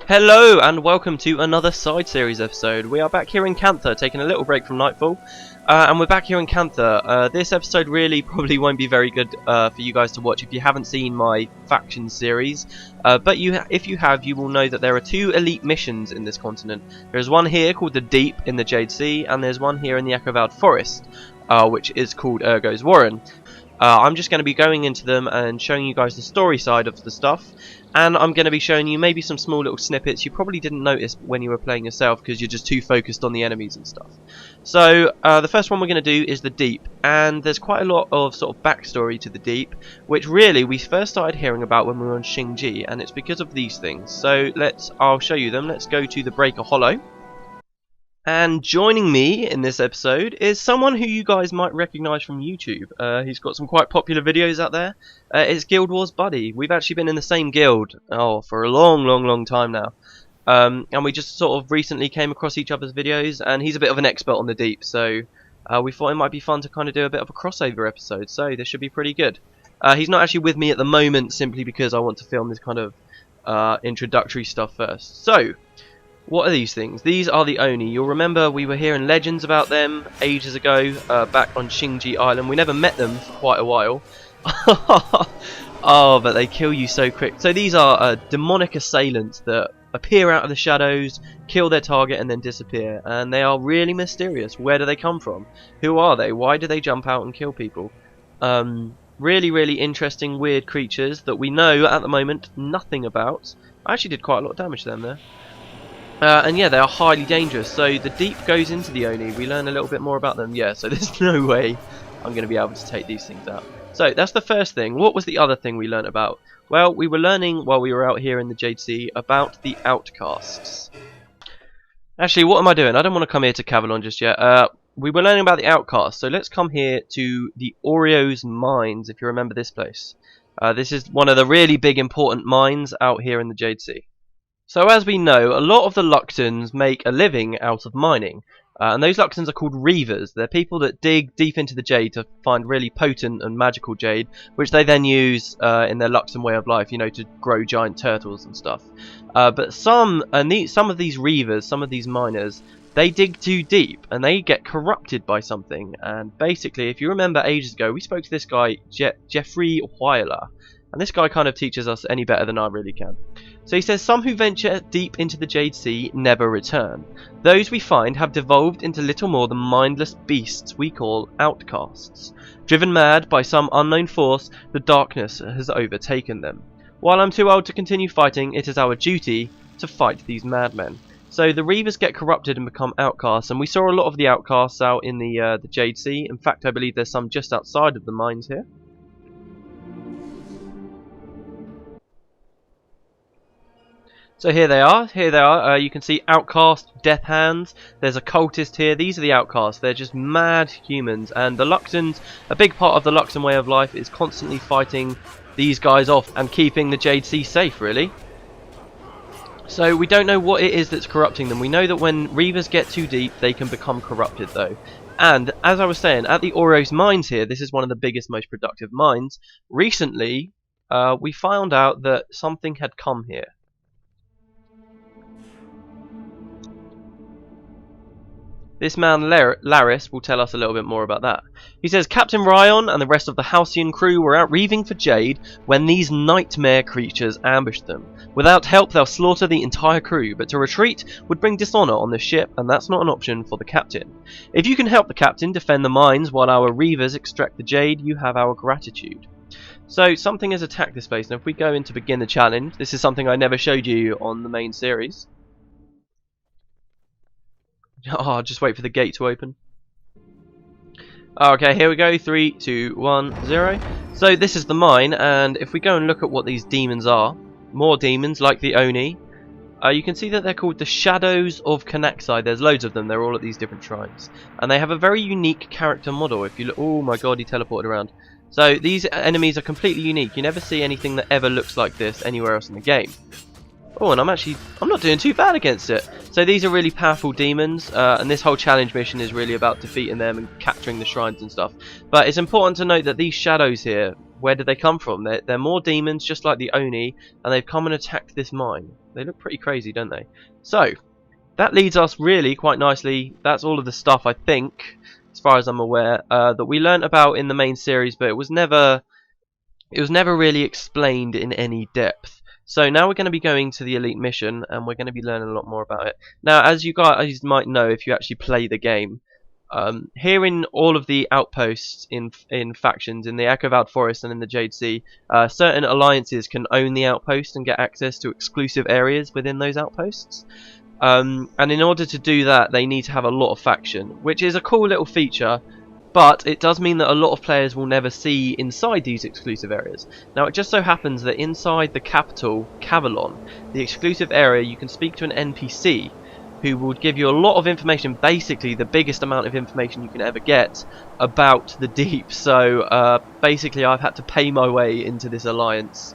Hello and welcome to another side series episode. We are back here in Cantha, taking a little break from Nightfall, and we're back here in Cantha. This episode really probably won't be very good for you guys to watch if you haven't seen my faction series, but if you have, you will know that there are two elite missions in this continent. There's one here called the Deep in the Jade Sea, and there's one here in the Echoed Forest, which is called Urgo's Warren. I'm just going to be going into them and showing you guys the story side of the stuff, and I'm going to be showing you maybe some small little snippets you probably didn't notice when you were playing yourself because you're just too focused on the enemies and stuff. So the first one we're going to do is the Deep, and there's quite a lot of sort of backstory to the Deep, which really we first started hearing about when we were on Xingji, and it's because of these things. So I'll show you them. Let's go to the Breaker Hollow. And joining me in this episode is someone who you guys might recognise from YouTube. He's got some quite popular videos out there. It's Guild Wars Buddy. We've actually been in the same guild for a long time now. And we just sort of recently came across each other's videos, and he's a bit of an expert on the Deep, so we thought it might be fun to kind of do a bit of a crossover episode, so this should be pretty good. He's not actually with me at the moment simply because I want to film this kind of introductory stuff first. So, what are these things? These are the Oni. You'll remember we were hearing legends about them ages ago, back on Xingji Island. We never met them for quite a while. Oh, but they kill you so quick. So these are demonic assailants that appear out of the shadows, kill their target and then disappear. And they are really mysterious. Where do they come from? Who are they? Why do they jump out and kill people? Really interesting, weird creatures that we know at the moment nothing about. I actually did quite a lot of damage to them there. And yeah, they are highly dangerous. So the Deep goes into the Oni. We learn a little bit more about them. Yeah, so there's no way I'm going to be able to take these things out. So that's the first thing. What was the other thing we learned about? Well, we were learning while we were out here in the Jade Sea about the Outcasts. Actually, what am I doing? I don't want to come here to Cavalon just yet. We were learning about the Outcasts. So let's come here to the Eurail's mines, if you remember this place. This is one of the really big important mines out here in the Jade Sea. So as we know, a lot of the Luxons make a living out of mining, and those Luxons are called Reavers. They're people that dig deep into the jade to find really potent and magical jade, which they then use in their Luxon way of life, you know, to grow giant turtles and stuff. But some of these Reavers, some of these miners, they dig too deep and they get corrupted by something. And basically, if you remember ages ago, we spoke to this guy, Jeffrey Weiler, and this guy kind of teaches us any better than I really can. So he says, some who venture deep into the Jade Sea never return. Those we find have devolved into little more than mindless beasts we call outcasts. Driven mad by some unknown force, the darkness has overtaken them. While I'm too old to continue fighting, it is our duty to fight these madmen. So the Reavers get corrupted and become outcasts, and we saw a lot of the outcasts out in the Jade Sea. In fact, I believe there's some just outside of the mines here. So here they are, you can see Outcast, Death Hands, there's a cultist here. These are the Outcasts, they're just mad humans, and the Luxons, a big part of the Luxon way of life is constantly fighting these guys off and keeping the Jade Sea safe, really. So we don't know what it is that's corrupting them. We know that when Reavers get too deep, they can become corrupted though. And as I was saying, at the Eurail's mines here, this is one of the biggest, most productive mines. Recently, we found out that something had come here. This man Laris will tell us a little bit more about that. He says, Captain Ryan and the rest of the Halcyon crew were out reaving for jade when these nightmare creatures ambushed them. Without help they'll slaughter the entire crew, but to retreat would bring dishonour on the ship, and that's not an option for the captain. If you can help the captain defend the mines while our reavers extract the jade, you have our gratitude. So something has attacked this base. Now if we go in to begin the challenge, this is something I never showed you on the main series. Oh, just wait for the gate to open. Okay, here we go. 3, 2, 1, 0. So this is the mine, and if we go and look at what these demons are, more demons like the Oni, you can see that they're called the Shadows of Canaxai. There's loads of them. They're all at these different shrines, and they have a very unique character model. If you look, oh my god, he teleported around. So these enemies are completely unique. You never see anything that ever looks like this anywhere else in the game. Oh, and I'm not doing too bad against it. So these are really powerful demons, and this whole challenge mission is really about defeating them and capturing the shrines and stuff. But it's important to note that these shadows here, where did they come from? They're more demons, just like the Oni, and they've come and attacked this mine. They look pretty crazy, don't they? So, that leads us really quite nicely. That's all of the stuff, I think, as far as I'm aware, that we learnt about in the main series, but it was never really explained in any depth. So now we're going to be going to the elite mission, and we're going to be learning a lot more about it. Now, as you guys might know if you actually play the game, here in all of the outposts in factions, in the Echo Vowed Forest and in the Jade Sea, certain alliances can own the outpost and get access to exclusive areas within those outposts. And in order to do that, they need to have a lot of faction, which is a cool little feature. But it does mean that a lot of players will never see inside these exclusive areas. Now, it just so happens that inside the capital, Cavalon, the exclusive area, you can speak to an NPC who will give you a lot of information, basically the biggest amount of information you can ever get about the deep. So basically I've had to pay my way into this alliance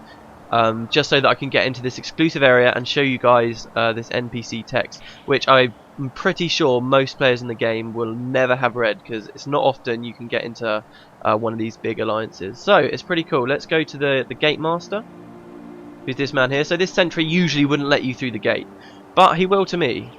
just so that I can get into this exclusive area and show you guys this NPC text, which I'm pretty sure most players in the game will never have read, because it's not often you can get into one of these big alliances. So it's pretty cool. Let's go to the gate master, who's this man here. So this sentry usually wouldn't let you through the gate, but he will to me.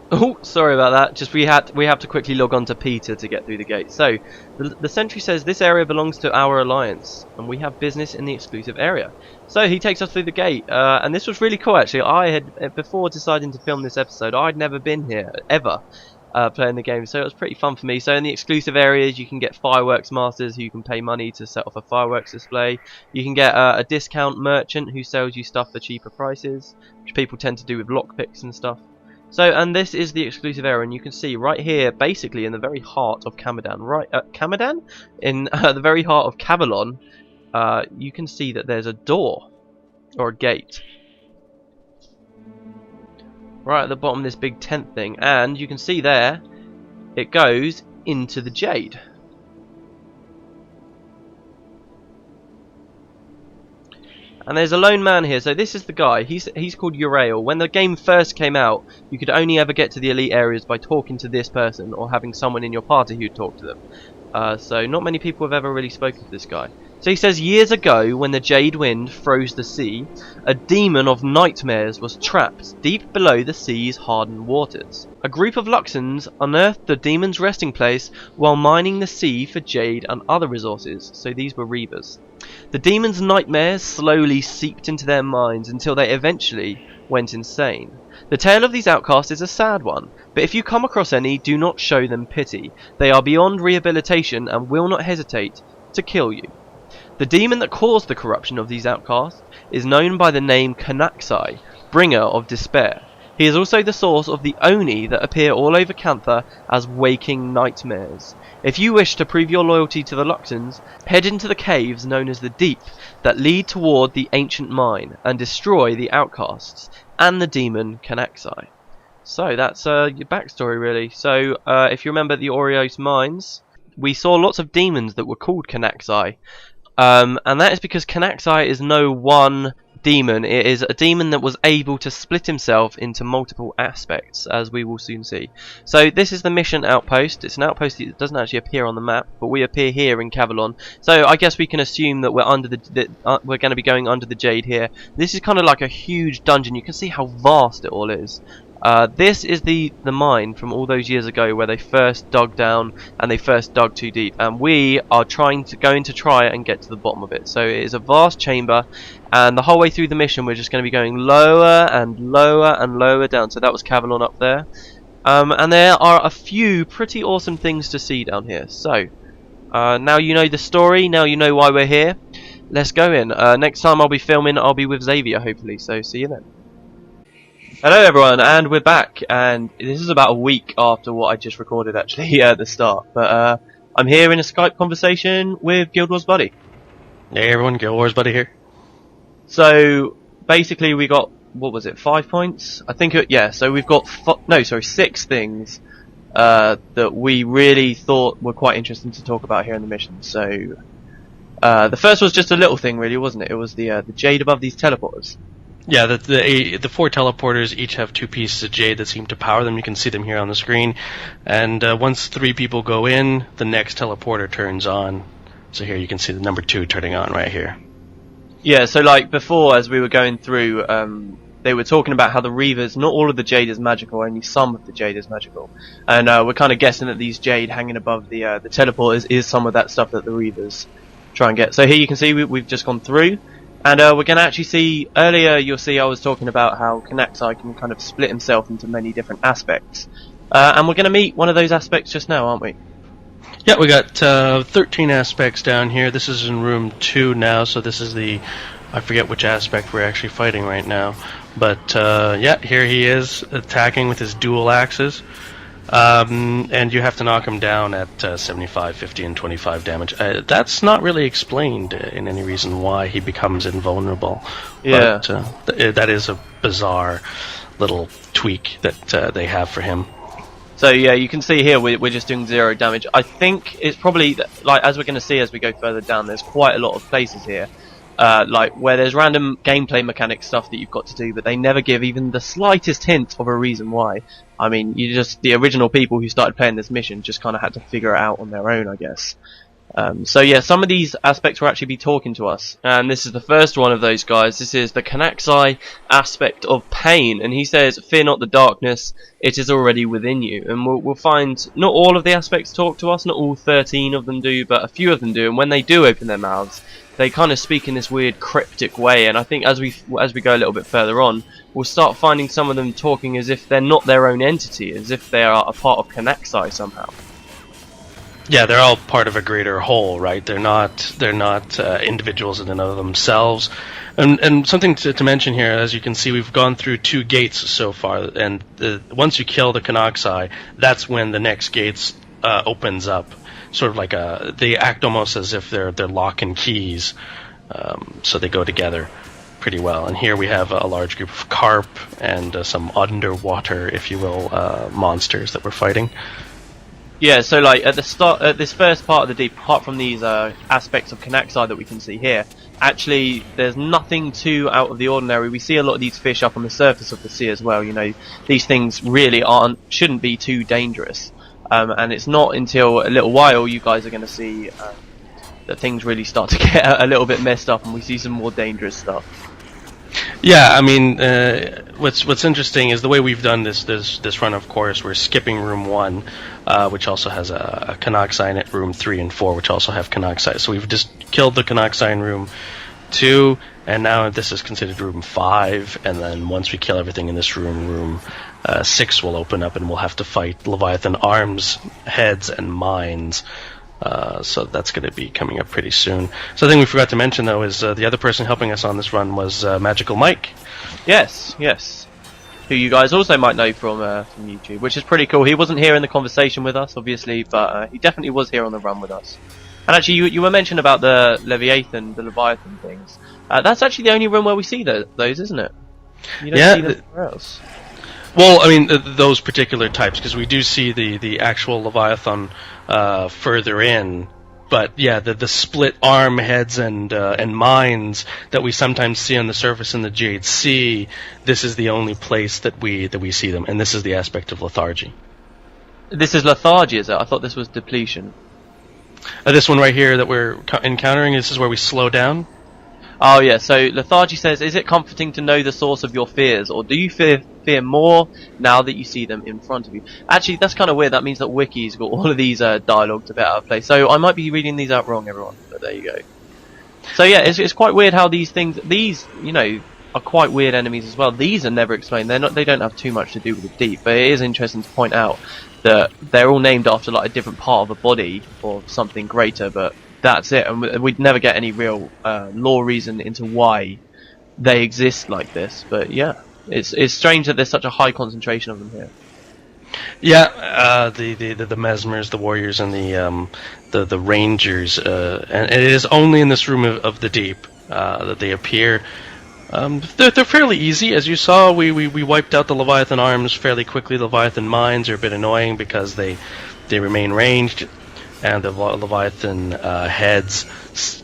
Oh, sorry about that. Just we have to quickly log on to Peter to get through the gate. So the sentry says this area belongs to our alliance, and we have business in the exclusive area. So he takes us through the gate, and this was really cool actually. I had, before deciding to film this episode, I'd never been here ever playing the game, so it was pretty fun for me. So in the exclusive areas, you can get fireworks masters who you can pay money to set off a fireworks display. You can get a discount merchant who sells you stuff for cheaper prices, which people tend to do with lockpicks and stuff. So, and this is the exclusive area, and you can see right here, basically in the very heart of Camadan, in the very heart of Cavalon, you can see that there's a door, or a gate, right at the bottom of this big tent thing, and you can see there, it goes into the Jade. And there's a lone man here, so this is the guy. He's called Eurail. When the game first came out, you could only ever get to the elite areas by talking to this person or having someone in your party who'd talk to them. So not many people have ever really spoken to this guy. So he says, years ago, when the Jade Wind froze the sea, a demon of nightmares was trapped deep below the sea's hardened waters. A group of Luxons unearthed the demon's resting place while mining the sea for jade and other resources, so these were Reavers. The demon's nightmares slowly seeped into their minds until they eventually went insane. The tale of these outcasts is a sad one, but if you come across any, do not show them pity. They are beyond rehabilitation and will not hesitate to kill you. The demon that caused the corruption of these outcasts is known by the name Kanaxai, bringer of despair. He is also the source of the Oni that appear all over Cantha as waking nightmares. If you wish to prove your loyalty to the Luxons, head into the caves known as the Deep that lead toward the ancient mine and destroy the outcasts and the demon Kanaxai. So that's your backstory really. So if you remember the Aureos mines, we saw lots of demons that were called Kanaxai. And that is because Kanaxai is no one demon. It is a demon that was able to split himself into multiple aspects, as we will soon see. So this is the mission outpost. It's an outpost that doesn't actually appear on the map, but we appear here in Cavalon. So I guess we can assume that we're under we're going to be going under the Jade here. This is kind of like a huge dungeon. You can see how vast it all is. This is the mine from all those years ago where they first dug down and they first dug too deep, and we are going to try and get to the bottom of it. So it is a vast chamber, and the whole way through the mission we're just going to be going lower and lower and lower down. So that was Cavalon up there, and there are a few pretty awesome things to see down here. So now you know the story, now you know why we're here. Let's go in. Next time I'll be filming, I'll be with Xavier hopefully, so see you then. Hello everyone, and we're back, and this is about a week after what I just recorded actually at the start, but I'm here in a Skype conversation with Guild Wars Buddy. Hey everyone, Guild Wars Buddy here. So basically we got, what was it, 5 points? I think yeah, so we've got 6 things that we really thought were quite interesting to talk about here in the mission. So the first was just a little thing really, wasn't it? It was the jade above these teleporters. Yeah, the four teleporters each have 2 pieces of jade that seem to power them. You can see them here on the screen. And once 3 people go in, the next teleporter turns on. So here you can see the number 2 turning on right here. Yeah, so like before, as we were going through, they were talking about how the Reavers, not all of the jade is magical, only some of the jade is magical. And we're kind of guessing that these jade hanging above the teleporters is some of that stuff that the Reavers try and get. So here you can see we've just gone through. And we're going to actually see, earlier you'll see I was talking about how Kanaxai can kind of split himself into many different aspects. And we're going to meet one of those aspects just now, aren't we? Yeah, we got 13 aspects down here. This is in room 2 now, so this is I forget which aspect we're actually fighting right now. But yeah, here he is attacking with his dual axes. And you have to knock him down at 75, 50, and 25 damage. That's not really explained in any reason why he becomes invulnerable. Yeah. But that is a bizarre little tweak that they have for him. So yeah, you can see here we're just doing 0 damage. I think it's probably, like, as we're going to see as we go further down, there's quite a lot of places here. Like where there's random gameplay mechanic stuff that you've got to do, but they never give even the slightest hint of a reason why. I mean, the original people who started playing this mission just kind of had to figure it out on their own, I guess. So yeah, some of these aspects will actually be talking to us, and this is the first one of those guys. This is the Kanaxai aspect of pain, and he says, "Fear not the darkness; it is already within you." And we'll find not all of the aspects talk to us, not all 13 of them do, but a few of them do. And when they do open their mouths, they kind of speak in this weird cryptic way. And I think as we go a little bit further on, we'll start finding some of them talking as if they're not their own entity, as if they are a part of Kanaxai somehow. Yeah, they're all part of a greater whole, right? They're not individuals in and of themselves. And something to mention here, as you can see, we've gone through 2 gates so far, and once you kill the Kanaxai, that's when the next gates opens up. Sort of like they act almost as if they're lock and keys, so they go together pretty well. And here we have a large group of carp and some underwater, if you will, monsters that we're fighting. Yeah, so like at the start, at this first part of the deep, apart from these aspects of Kanaxai that we can see here, actually there's nothing too out of the ordinary. We see a lot of these fish up on the surface of the sea as well. You know, these things really shouldn't be too dangerous. And it's not until a little while you guys are going to see that things really start to get a little bit messed up, and we see some more dangerous stuff. Yeah, I mean, what's interesting is the way we've done this run. Of course, we're skipping room 1, which also has a Kanaxai in it. Room 3 and 4, which also have Kanaxai. So we've just killed the Kanaxai in room 2, and now this is considered room 5. And then once we kill everything in this room 6 will open up, and we'll have to fight Leviathan arms, heads, and minds. So that's going to be coming up pretty soon. So the thing we forgot to mention, though, is the other person helping us on this run was MagicalMike. Yes. Who you guys also might know from YouTube, which is pretty cool. He wasn't here in the conversation with us, obviously, but he definitely was here on the run with us. And actually, you were mentioning about the Leviathan things. That's actually the only room where we see those, isn't it? You don't see them anywhere else. Well, I mean, those particular types, because we do see the actual Leviathan further in, but yeah, the split arm heads and minds that we sometimes see on the surface in the Jade Sea, this is the only place that we see them, and this is the aspect of lethargy. This is lethargy, is it? I thought this was depletion. This one right here that we're encountering, this is where we slow down. Oh yeah, so lethargy says, "Is it comforting to know the source of your fears, or do you fear more now that you see them in front of you?" Actually, that's kind of weird. That means that Wiki's got all of these dialogues a bit out of place. So I might be reading these out wrong, everyone. But there you go. So yeah, it's quite weird how these are quite weird enemies as well. These are never explained. They don't have too much to do with the deep. But it is interesting to point out that they're all named after like a different part of a body or something greater, but that's it, and we'd never get any real lore reason into why they exist like this. But yeah, it's strange that there's such a high concentration of them here. Yeah, the mesmers, the warriors, and the rangers, and it is only in this room of the deep that they appear. They're fairly easy, as you saw. We wiped out the Leviathan arms fairly quickly. The Leviathan mines are a bit annoying because they remain ranged. and the Leviathan heads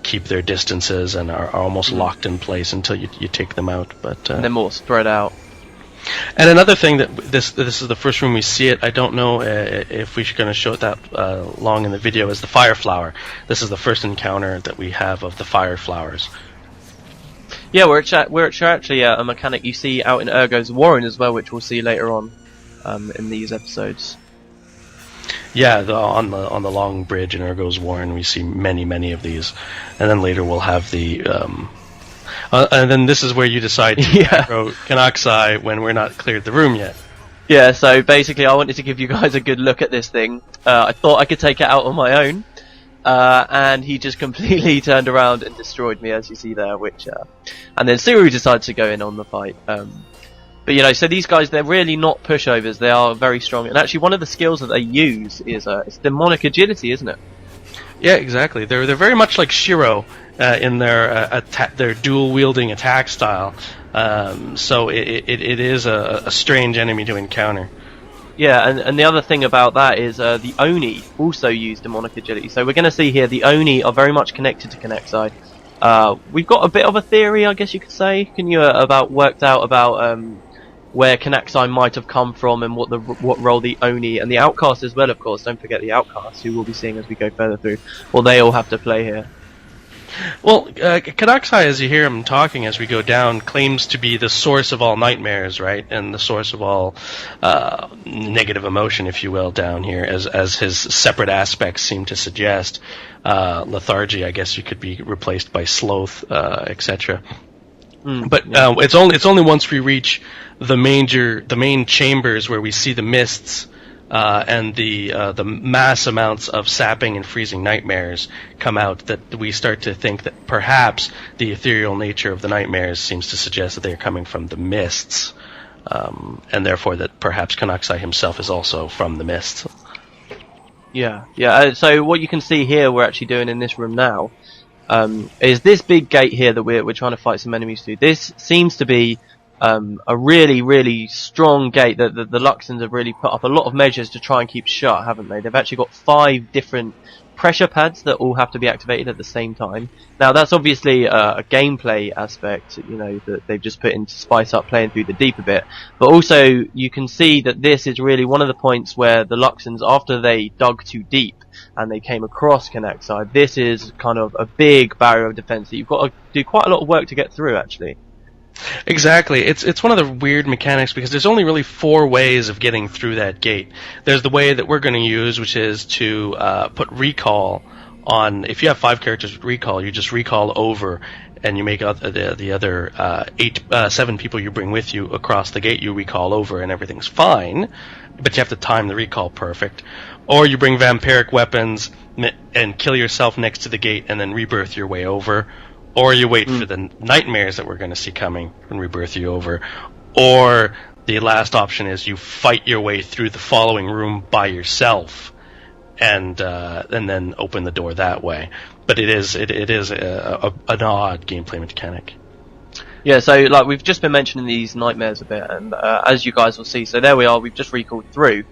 keep their distances and are almost locked in place until you take them out. But and they're more spread out. And another thing that this is the first room we see it. I don't know if we're going to show it that long in the video. Is the fire flower. This is the first encounter that we have of the fire flowers. Yeah, we're actually a mechanic you see out in Ergo's Warren as well, which we'll see later on in these episodes. Yeah, on the long bridge in Ergo's Warren, we see many of these, and then later we'll have the. And then this is where you decide to throw Canoxai when we're not cleared the room yet. Yeah, so basically I wanted to give you guys a good look at this thing. I thought I could take it out on my own, and he just completely turned around and destroyed me, as you see there. And then Suru decided to go in on the fight. But you know, so these guys, they're really not pushovers. They are very strong, and actually one of the skills that they use is it's demonic agility, isn't it? Yeah, exactly. They're very much like Shiro in their dual wielding attack style. So it is a strange enemy to encounter. Yeah, and the other thing about that is the Oni also use demonic agility. So we're going to see here the Oni are very much connected to Canoxai. We've got a bit of a theory, I guess you could say. Can you worked out about where Canoxai might have come from and what role the Oni and the Outcasts as well, of course. Don't forget the Outcasts, who we'll be seeing as we go further through. Well, they all have to play here. Well, Canoxai, as you hear him talking as we go down, claims to be the source of all nightmares, right? And the source of all negative emotion, if you will, down here, as his separate aspects seem to suggest. Lethargy, I guess you could be replaced by sloth, etc. But it's only once we reach the main chambers where we see the mists and the mass amounts of sapping and freezing nightmares come out that we start to think that perhaps the ethereal nature of the nightmares seems to suggest that they are coming from the mists, and therefore that perhaps Canoxai himself is also from the mists. Yeah. So what you can see here, we're actually doing in this room now, is this big gate here that we're trying to fight some enemies through. This seems to be a really strong gate that the Luxons have really put up a lot of measures to try and keep shut, haven't they? They've actually got 5 different pressure pads that all have to be activated at the same time. Now that's obviously a gameplay aspect, you know, that they've just put in to spice up playing through the deep a bit. But also you can see that this is really one of the points where the Luxons, after they dug too deep and they came across Canoxai, this is kind of a big barrier of defense that you've got to do quite a lot of work to get through, actually. Exactly. It's one of the weird mechanics because there's only really 4 ways of getting through that gate. There's the way that we're going to use, which is to put recall on. If you have 5 characters with recall, you just recall over, and you make the other 7 people you bring with you across the gate. You recall over, and everything's fine. But you have to time the recall perfect. Or you bring vampiric weapons and kill yourself next to the gate, and then rebirth your way over. Or you wait for the nightmares that we're going to see coming and rebirth you over. Or the last option is you fight your way through the following room by yourself, and then open the door that way. But it is an odd gameplay mechanic. Yeah, so like we've just been mentioning these nightmares a bit, and as you guys will see, so there we are. We've just recalled through.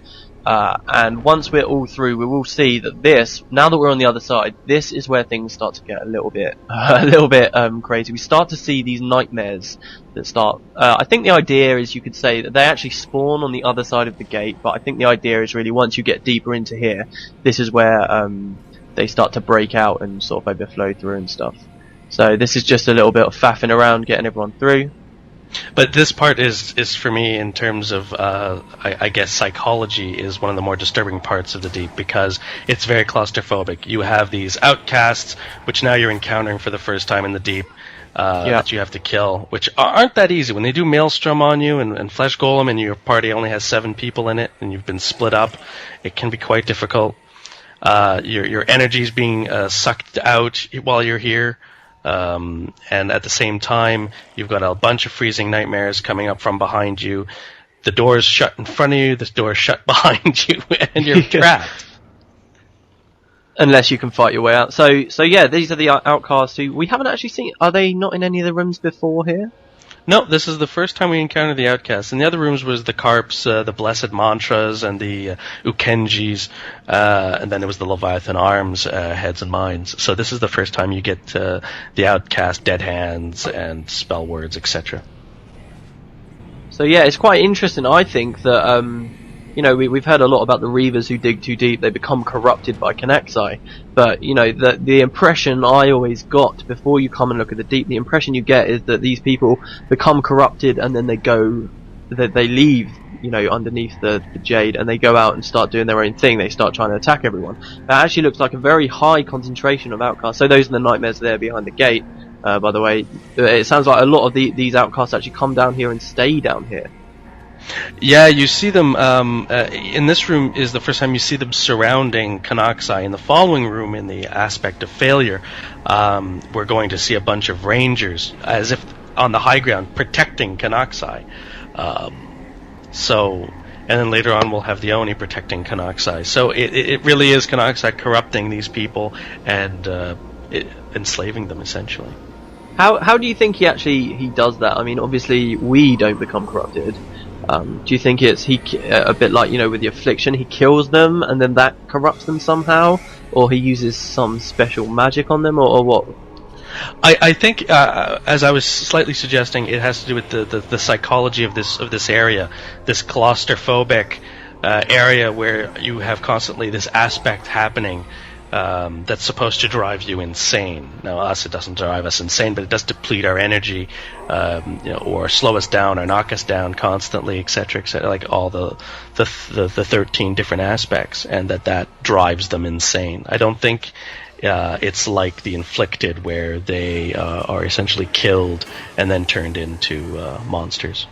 And once we're all through, we will see that now that we're on the other side, this is where things start to get a little bit crazy. We start to see these nightmares that start, I think the idea is, you could say that they actually spawn on the other side of the gate, but I think the idea is really once you get deeper into here, this is where, they start to break out and sort of overflow through and stuff. So this is just a little bit of faffing around, getting everyone through. But this part is for me, in terms of, I guess, psychology, is one of the more disturbing parts of the deep, because it's very claustrophobic. You have these outcasts, which now you're encountering for the first time in the deep, that you have to kill, which aren't that easy. When they do Maelstrom on you and Flesh Golem, and your party only has 7 people in it, and you've been split up, it can be quite difficult. Your energy's being sucked out while you're here. And at the same time, you've got a bunch of freezing nightmares coming up from behind you. The door's shut in front of you, the door's shut behind you, and you're trapped. Unless you can fight your way out. So yeah, these are the outcasts who we haven't actually seen. Are they not in any of the rooms before here? No, this is the first time we encountered the Outcasts. In the other rooms was the Carps, the Blessed Mantras, and the Ukenjis, and then it was the Leviathan Arms, Heads and Minds. So this is the first time you get the Outcast, Dead Hands, and spell words, etc. So yeah, it's quite interesting. I think that we've heard a lot about the Reavers who dig too deep; they become corrupted by Connexi. But the impression I always got before you come and look at the deep, the impression you get is that these people become corrupted and then they leave, underneath the jade, and they go out and start doing their own thing. They start trying to attack everyone. That actually looks like a very high concentration of outcasts. So those are the nightmares there behind the gate. By the way, it sounds like a lot of these outcasts actually come down here and stay down here. Yeah, you see them in this room is the first time you see them surrounding Connexi. In the following room, in the aspect of failure, we're going to see a bunch of rangers, as if on the high ground, protecting Connexi. And then later on we'll have the Oni protecting Connexi. So it really is Connexi corrupting these people and enslaving them, essentially. How do you think he does that? I mean, obviously we don't become corrupted. Do you think it's a bit like with the affliction, he kills them and then that corrupts them somehow, or he uses some special magic on them, or what? I think, as I was slightly suggesting, it has to do with the psychology of this area, this claustrophobic area where you have constantly this aspect happening. That's supposed to drive you insane. Now, it doesn't drive us insane, but it does deplete our energy, or slow us down, or knock us down constantly, etc., etc. Like all the 13 different aspects, and that drives them insane. I don't think it's like the Inflicted, where they are essentially killed and then turned into monsters.